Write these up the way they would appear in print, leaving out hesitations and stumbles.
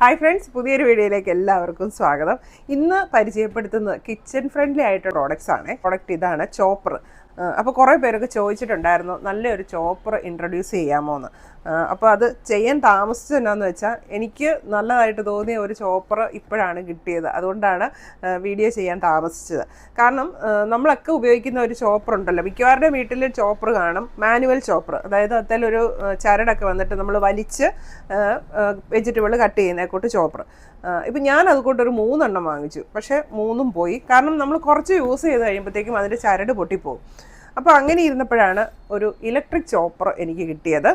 Hi friends, പുതിയൊരു വീഡിയോയിലേക്ക് എല്ലാവർക്കും സ്വാഗതം. ഇന്ന് പരിചയപ്പെടുത്തുന്നത് കിച്ചൺ ഫ്രണ്ട്ലി ആയിട്ടുള്ള പ്രോഡക്റ്റ്സ് ആണ്. പ്രോഡക്റ്റ് ഇതാണ്, ചോപ്പർ. അപ്പോൾ കുറേ പേരൊക്കെ ചോദിച്ചിട്ടുണ്ടായിരുന്നു നല്ലൊരു ചോപ്പർ ഇൻട്രൊഡ്യൂസ് ചെയ്യാമോ എന്ന്. അപ്പോൾ അത് ചെയ്യാൻ താമസിച്ചത് എന്നാന്ന് വെച്ചാൽ എനിക്ക് നല്ലതായിട്ട് തോന്നിയ ഒരു ചോപ്പർ ഇപ്പോഴാണ് കിട്ടിയത്. അതുകൊണ്ടാണ് വീഡിയോ ചെയ്യാൻ താമസിച്ചത്. കാരണം നമ്മളൊക്കെ ഉപയോഗിക്കുന്ന ഒരു ചോപ്പർ ഉണ്ടല്ലോ, മിക്കവാറുടെ വീട്ടിൽ ചോപ്പർ കാണും, മാനുവൽ ചോപ്പർ. അതായത് അതിലൊരു ചരടൊക്കെ വന്നിട്ട് നമ്മൾ വലിച്ച് വെജിറ്റബിൾ കട്ട് ചെയ്യുന്നതിനെക്കൂട്ട് ചോപ്പർ. ഇപ്പം ഞാൻ അതുകൊണ്ടൊരു 3 എണ്ണം വാങ്ങിച്ചു. പക്ഷേ 3ഉം പോയി. കാരണം നമ്മൾ കുറച്ച് യൂസ് ചെയ്ത് കഴിയുമ്പോഴത്തേക്കും അതിൻ്റെ ചരട് പൊട്ടിപ്പോകും. അപ്പോൾ അങ്ങനെ ഇരുന്നപ്പോഴാണ് ഒരു ഇലക്ട്രിക് ചോപ്പർ എനിക്ക് കിട്ടിയത്.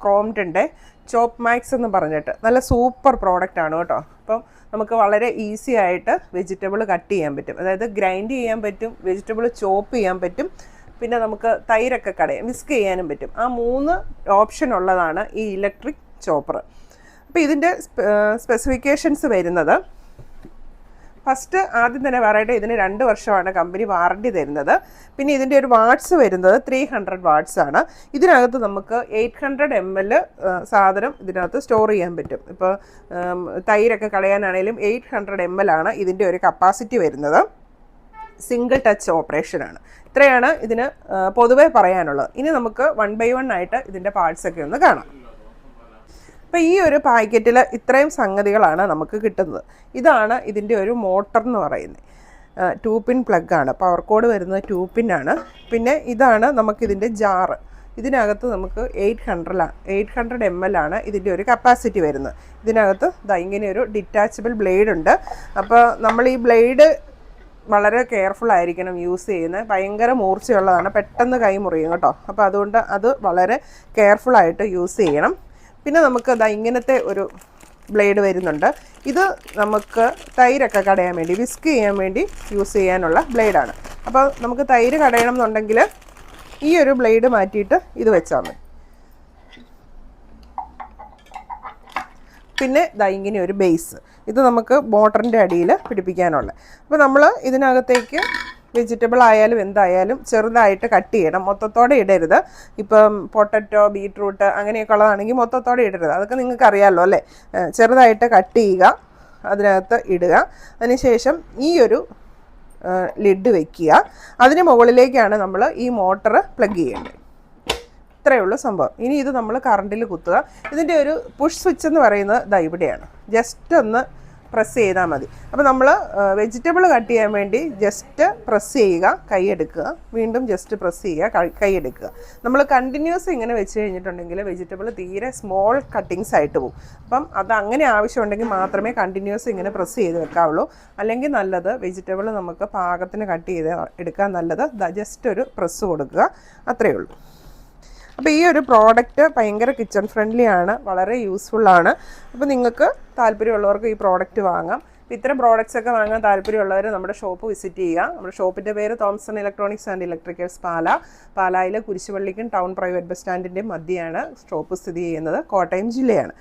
ക്രോംപ്ടൻ്റെ ചോപ്പ് മാക്സ് എന്ന് പറഞ്ഞിട്ട് നല്ല സൂപ്പർ പ്രോഡക്റ്റാണ് കേട്ടോ. അപ്പം നമുക്ക് വളരെ ഈസി ആയിട്ട് വെജിറ്റബിൾ കട്ട് ചെയ്യാൻ പറ്റും. അതായത് ഗ്രൈൻഡ് ചെയ്യാൻ പറ്റും, വെജിറ്റബിൾ ചോപ്പ് ചെയ്യാൻ പറ്റും, പിന്നെ നമുക്ക് തൈരൊക്കെ വിസ്ക് ചെയ്യാനും പറ്റും. ആ 3 ഓപ്ഷൻ ഉള്ളതാണ് ഈ ഇലക്ട്രിക് ചോപ്പർ. അപ്പോൾ ഇതിൻ്റെ സ്പെസിഫിക്കേഷൻസ് വരുന്നത്, ഫസ്റ്റ് ആദ്യം തന്നെ പറയട്ടെ, ഇതിന് 2 വർഷമാണ് കമ്പനി വാറണ്ടി തരുന്നത്. പിന്നെ ഇതിൻ്റെ ഒരു വാട്ട്സ് വരുന്നത് 300 വാട്ട്സ് ആണ്. ഇതിനകത്ത് നമുക്ക് 800 ml സാധനം ഇതിനകത്ത് സ്റ്റോർ ചെയ്യാൻ പറ്റും. ഇപ്പോൾ തൈരൊക്കെ കളയാനാണെങ്കിലും 800 ml ആണ് ഇതിൻ്റെ ഒരു കപ്പാസിറ്റി വരുന്നത്. സിംഗിൾ ടച്ച് ഓപ്പറേഷനാണ്. ഇത്രയാണ് ഇതിന് പൊതുവേ പറയാനുള്ളത്. ഇനി നമുക്ക് 1 by 1 ആയിട്ട് ഇതിൻ്റെ പാർട്സൊക്കെ ഒന്ന് കാണാം. അപ്പോൾ ഈ ഒരു പാക്കറ്റിൽ ഇത്രയും സംഗതികളാണ് നമുക്ക് കിട്ടുന്നത്. ഇതാണ് ഇതിൻ്റെ ഒരു മോട്ടർ എന്ന് പറയുന്നത്. 2 പിൻ പ്ലഗാണ്, പവർ കോഡ് വരുന്നത് 2 പിന്നാണ്. പിന്നെ ഇതാണ് നമുക്കിതിൻ്റെ ജാറ്. ഇതിനകത്ത് നമുക്ക് 800 ml ആണ് ഇതിൻ്റെ ഒരു കപ്പാസിറ്റി വരുന്നത്. ഇതിനകത്ത് ഇങ്ങനെ ഒരു ഡിറ്റാച്ചബിൾ ബ്ലേഡ് ഉണ്ട്. അപ്പോൾ നമ്മൾ ഈ ബ്ലേഡ് വളരെ കെയർഫുൾ ആയിരിക്കണം യൂസ് ചെയ്യുന്നത്. ഭയങ്കര മൂർച്ചയുള്ളതാണ്, പെട്ടെന്ന് കൈ മുറിയും കേട്ടോ. അപ്പോൾ അതുകൊണ്ട് അത് വളരെ കെയർഫുള്ളായിട്ട് യൂസ് ചെയ്യണം. പിന്നെ നമുക്ക് ഇങ്ങനത്തെ ഒരു ബ്ലേഡ് വരുന്നുണ്ട്. ഇത് നമുക്ക് തൈരൊക്കെ കടയാൻ വേണ്ടി, വിസ്ക് ചെയ്യാൻ വേണ്ടി യൂസ് ചെയ്യാനുള്ള ബ്ലേഡാണ്. അപ്പോൾ നമുക്ക് തൈര് കടയണം എന്നുണ്ടെങ്കിൽ ഈ ഒരു ബ്ലേഡ് മാറ്റിയിട്ട് ഇത് വെച്ചാൽ മതി. പിന്നെ ഇങ്ങനെ ഒരു ബേസ്, ഇത് നമുക്ക് മോട്ടറിൻ്റെ അടിയിൽ പിടിപ്പിക്കാനുള്ള. അപ്പോൾ നമ്മൾ ഇതിനകത്തേക്ക് വെജിറ്റബിൾ ആയാലും എന്തായാലും ചെറുതായിട്ട് കട്ട് ചെയ്യണം, മൊത്തത്തോടെ ഇടരുത്. ഇപ്പം പൊട്ടറ്റോ, ബീട്രൂട്ട് അങ്ങനെയൊക്കെ ഉള്ളതാണെങ്കിൽ മൊത്തത്തോടെ ഇടരുത്. അതൊക്കെ നിങ്ങൾക്ക് അറിയാമല്ലോ അല്ലേ. ചെറുതായിട്ട് കട്ട് ചെയ്യുക, അതിനകത്ത് ഇടുക. അതിനുശേഷം ഈ ഒരു ലിഡ് വയ്ക്കുക. അതിന് മുകളിലേക്കാണ് നമ്മൾ ഈ മോട്ടർ പ്ലഗ് ചെയ്യേണ്ടത്. ഇത്രയേ ഉള്ളൂ സംഭവം. ഇനി ഇത് നമ്മൾ കറണ്ടിൽ കുത്തുക. ഇതിൻ്റെ ഒരു പുഷ് സ്വിച്ച് എന്ന് പറയുന്നത് ഇവിടെയാണ്. ജസ്റ്റ് ഒന്ന് പ്രസ് ചെയ്താൽ മതി. അപ്പോൾ നമ്മൾ വെജിറ്റബിൾ കട്ട് ചെയ്യാൻ വേണ്ടി ജസ്റ്റ് പ്രസ് ചെയ്യുക, കൈയെടുക്കുക, വീണ്ടും ജസ്റ്റ് പ്രസ് ചെയ്യുക, കൈയെടുക്കുക. നമ്മൾ കണ്ടിന്യൂസ് ഇങ്ങനെ വെച്ച് കഴിഞ്ഞിട്ടുണ്ടെങ്കിൽ വെജിറ്റബിൾ തീരെ സ്മോൾ കട്ടിങ്സ് ആയിട്ട് പോകും. അപ്പം അത് അങ്ങനെ ആവശ്യമുണ്ടെങ്കിൽ മാത്രമേ കണ്ടിന്യൂസ് ഇങ്ങനെ പ്രസ് ചെയ്ത് വെക്കാവുള്ളൂ. അല്ലെങ്കിൽ നല്ലത് വെജിറ്റബിൾ നമുക്ക് പാകത്തിന് കട്ട് ചെയ്ത് എടുക്കാൻ നല്ലത് ജസ്റ്റ് ഒരു പ്രസ് കൊടുക്കുക, അത്രയേ ഉള്ളൂ. അപ്പോൾ ഈ ഒരു പ്രോഡക്റ്റ് ഭയങ്കര കിച്ചൺ ഫ്രണ്ട്ലി ആണ്, വളരെ യൂസ്ഫുള്ളാണ്. അപ്പോൾ നിങ്ങൾക്ക് താല്പര്യമുള്ളവർക്ക് ഈ പ്രോഡക്റ്റ് വാങ്ങാം. അപ്പോൾ ഇത്തരം പ്രോഡക്റ്റ്സ് ഒക്കെ വാങ്ങാൻ താല്പര്യമുള്ളവർ നമ്മുടെ ഷോപ്പ് വിസിറ്റ് ചെയ്യുക. നമ്മുടെ ഷോപ്പിൻ്റെ പേര് തോംസൺ ഇലക്ട്രോണിക്സ് ആൻഡ് ഇലക്ട്രിക്കൽസ് പാലായിൽ കുരിശുപള്ളിക്കും ടൗൺ പ്രൈവറ്റ് ബസ് സ്റ്റാൻഡിൻ്റെയും മധ്യയാണ് ഷോപ്പ് സ്ഥിതി ചെയ്യുന്നത്. കോട്ടയം ജില്ലയാണ്.